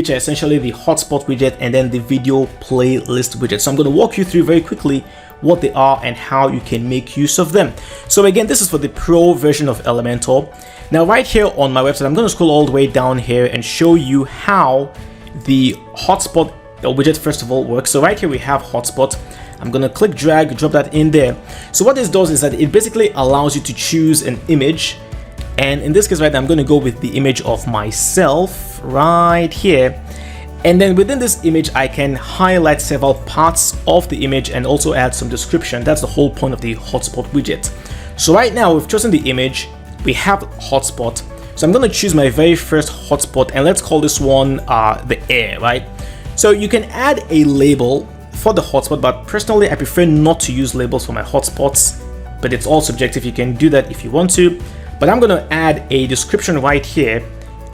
which are essentially the hotspot widget and then the video playlist widget. So I'm going to walk you through very quickly what they are and how you can make use of them. So again, this is for the pro version of Elementor. Now right here on my website, I'm going to scroll all the way down here and show you how the hotspot widget first of all works. So right here we have hotspot. I'm going to click, drag, drop that in there. So what this does is that it basically allows you to choose an image. And in this case right now, I'm going to go with the image of myself right here. And then within this image, I can highlight several parts of the image and also add some description. That's the whole point of the hotspot widget. So right now we've chosen the image, we have hotspot. So I'm going to choose my very first hotspot and let's call this one the air, right? So you can add a label for the hotspot, but personally I prefer not to use labels for my hotspots, but it's all subjective. You can do that if you want to, but I'm going to add a description right here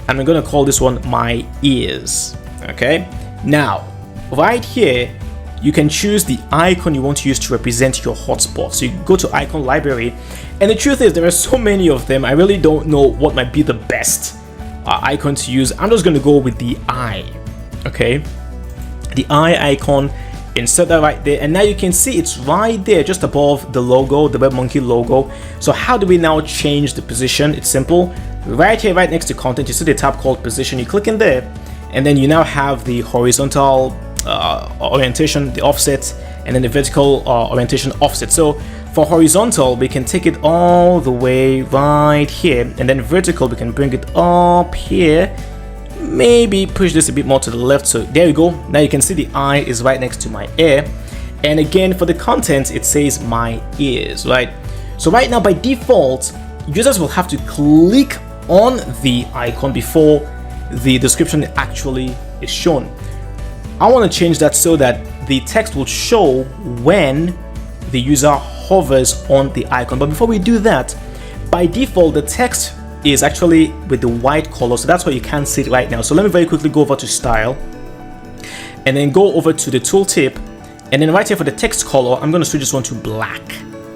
and I'm going to call this one my ears. Okay, now right here you can choose the icon you want to use to represent your hotspot. So you go to icon library, and the truth is there are so many of them, I really don't know what might be the best icon to use. I'm just going to go with the eye. Okay, the eye icon, insert that right there, and now you can see it's right there just above the logo, the WebMonkey logo. So how do we now change the position? It's simple. Right here, right next to content, you see the tab called position. You click in there, and then you now have the horizontal orientation, the offset, and then the vertical orientation offset. So for horizontal, we can take it all the way right here, and then vertical, we can bring it up here, maybe push this a bit more to the left. So there you go. Now you can see the eye is right next to my ear, and again for the content it says my ears, right? So right now by default users will have to click on the icon before the description actually is shown. I want to change that so that the text will show when the user hovers on the icon. But before we do that, by default the text is actually with the white color, so that's why you can't see it right now. So let me very quickly go over to style and then go over to the tooltip, and then right here for the text color I'm going to switch this one to black.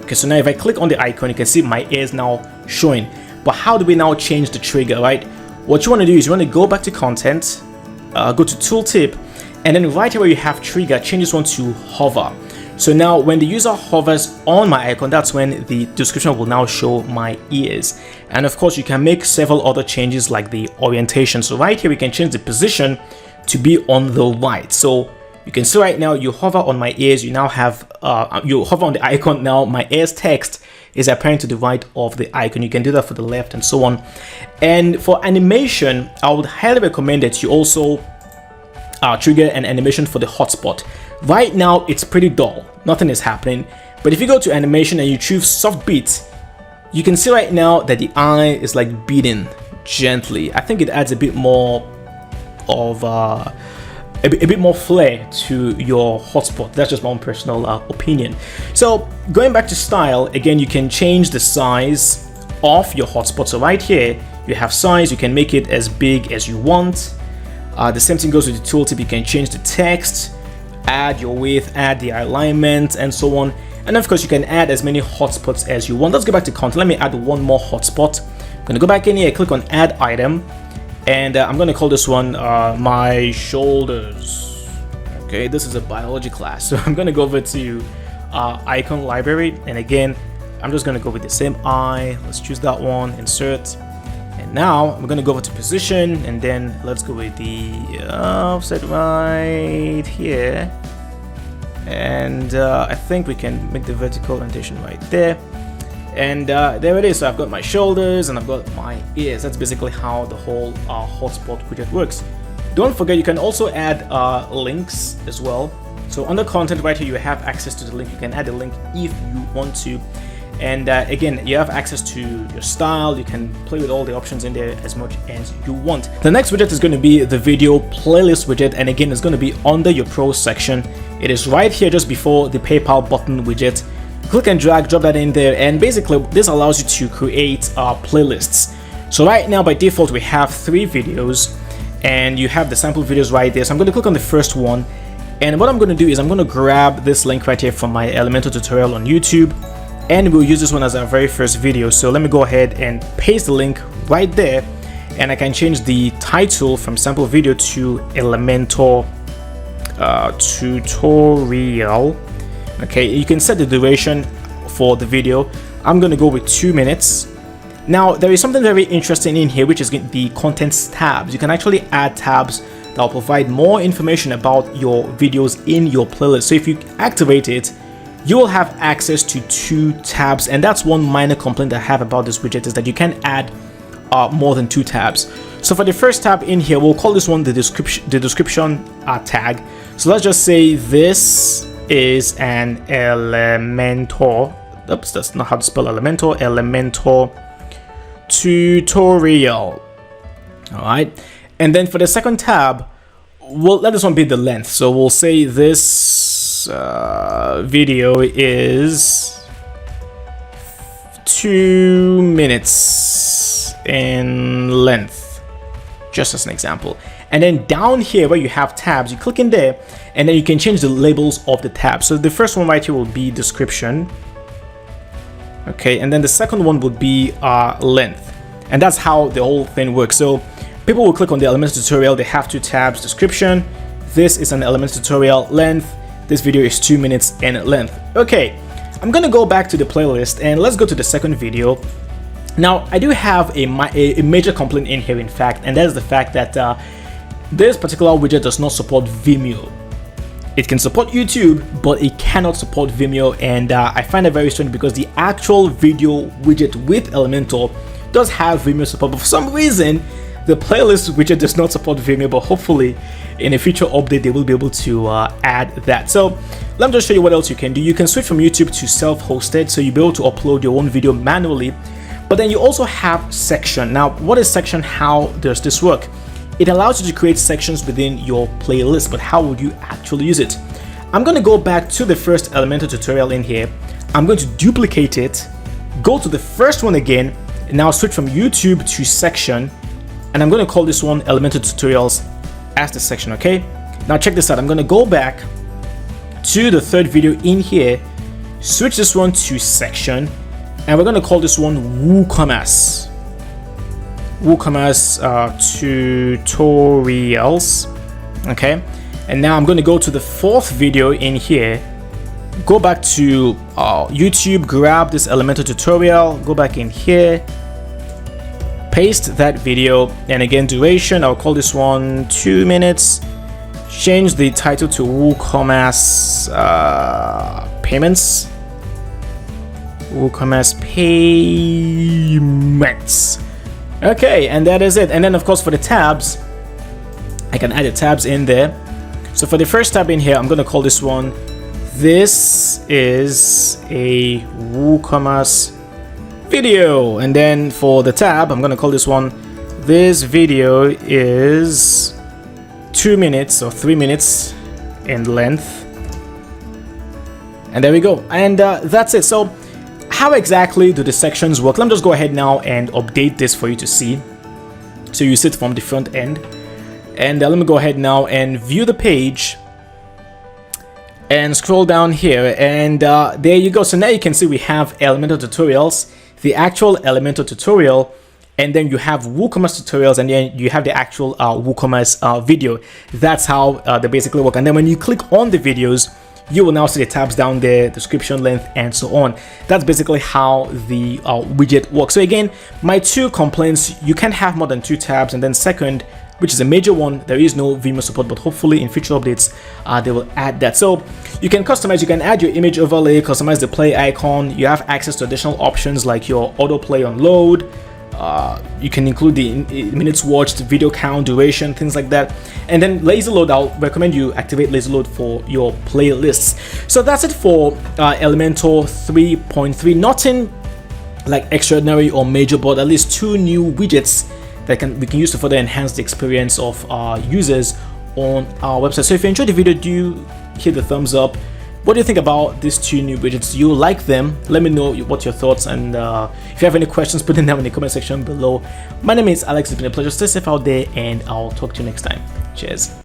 Okay, so now if I click on the icon you can see my ears now showing. But how do we now change the trigger, right? What you want to do is you want to go back to content, go to tooltip, and then right here where you have trigger, change this one to hover. So now when the user hovers on my icon, that's when the description will now show my ears. And of course you can make several other changes like the orientation. So right here we can change the position to be on the right. So you can see right now you hover on my ears, you now have you hover on the icon, now my ears text is appearing to the right of the icon. You can do that for the left and so on. And for animation, I would highly recommend that you also trigger an animation for the hotspot. Right now it's pretty dull, nothing is happening, but if you go to animation and you choose soft beat, you can see right now that the eye is like beating gently. I think it adds a bit more of a bit more flair to your hotspot. That's just my own personal opinion. So going back to style, again you can change the size of your hotspot. So right here you have size, you can make it as big as you want. The same thing goes with the tooltip. You can change the text, add your width, add the alignment, and so on. And of course you can add as many hotspots as you want. Let's go back to content. Let me add one more hotspot. I'm gonna go back in here, click on add item, and I'm gonna call this one my shoulders. Okay, this is a biology class, so I'm gonna go over to icon library, and again I'm just gonna go with the same eye. Let's choose that one, insert, and now I'm gonna go over to position, and then let's go with the offset right here, and I think we can make the vertical orientation right there. And there it is. So I've got my shoulders and I've got my ears. That's basically how the whole hotspot widget works. Don't forget you can also add links as well. So under content right here you have access to the link. You can add a link if you want to. And again, you have access to your style. You can play with all the options in there as much as you want. The next widget is going to be the video playlist widget, and again it's going to be under your pro section. It is right here just before the PayPal button widget. Click and drag, drop that in there, and basically this allows you to create playlists. So right now by default we have 3 videos, and you have the sample videos right there. So I'm going to click on the first one, and what I'm going to do is I'm going to grab this link right here from my Elementor tutorial on YouTube, and we'll use this one as our very first video. So let me go ahead and paste the link right there, and I can change the title from sample video to Elementor tutorial. Okay, you can set the duration for the video. I'm going to go with 2 minutes. Now, there is something very interesting in here, which is the contents tabs. You can actually add tabs that will provide more information about your videos in your playlist. So if you activate it, you will have access to 2 tabs, and that's one minor complaint I have about this widget, is that you can add more than 2 tabs. So for the first tab in here, we'll call this one the description tag. So let's just say this is an Elementor. Oops, that's not how to spell Elementor. Elementor tutorial. All right, and then for the second tab, we'll let this one be the length. So we'll say this video is 2 minutes in length, just as an example. And then down here where you have tabs, you click in there, and then you can change the labels of the tabs. So the first one right here will be description. Okay, and then the second one would be length, and that's how the whole thing works. So people will click on the Elementor tutorial, they have 2 tabs, description, this is an Elementor tutorial, length, this video is 2 minutes in length. Okay, I'm gonna go back to the playlist and let's go to the second video. Now, I do have a major complaint in here, in fact, and that is the fact that this particular widget does not support Vimeo. It can support YouTube, but it cannot support Vimeo, and I find it very strange because the actual video widget with Elementor does have Vimeo support, but for some reason the playlist widget does not support Vimeo. But hopefully in a future update they will be able to add that. So let me just show you what else you can do. You can switch from YouTube to self-hosted, so you'll be able to upload your own video manually. But then you also have section. Now, what is section? How does this work? It allows you to create sections within your playlist, but how would you actually use it? I'm going to go back to the first Elementor tutorial in here. I'm going to duplicate it, go to the first one again, and now switch from YouTube to section, and I'm going to call this one Elementor tutorials as the section. Okay, now check this out. I'm going to go back to the third video in here, switch this one to section, and we're going to call this one WooCommerce tutorials. Okay, and now I'm going to go to the fourth video in here, go back to YouTube, grab this Elementor tutorial, go back in here, paste that video, and again duration, I'll call this one 2 minutes, change the title to WooCommerce payments, WooCommerce payments. Okay, and that is it. And then of course for the tabs, I can add the tabs in there. So for the first tab in here, I'm going to call this one, this is a WooCommerce video. And then for the tab, I'm going to call this one, this video is 2 minutes or 3 minutes in length. And there we go. And that's it. So how exactly do the sections work? Let me just go ahead now and update this for you to see. So you see it from the front end. And let me go ahead now and view the page and scroll down here, and there you go. So now you can see we have Elementor tutorials, the actual Elementor tutorial, and then you have WooCommerce tutorials, and then you have the actual WooCommerce video. That's how they basically work. And then when you click on the videos, you will now see the tabs down there, description, length, and so on. That's basically how the widget works. So again, my 2 complaints: you can't have more than 2 tabs, and then second, which is a major one, there is no Vimeo support, but hopefully in future updates they will add that. So you can customize, you can add your image overlay, customize the play icon, you have access to additional options like your autoplay on load, you can include the minutes watched, video count, duration, things like that. And then lazy load, I'll recommend you activate lazy load for your playlists. So that's it for Elementor 3.3. Nothing like extraordinary or major, but at least 2 new widgets that we can use to further enhance the experience of our users on our website. So if you enjoyed the video, do hit the thumbs up. What do you think about these 2 new widgets? Do you like them? Let me know what your thoughts, and if you have any questions, put them down in the comment section below. My name is Alex. It's been a pleasure. Stay safe out there, and I'll talk to you next time. Cheers.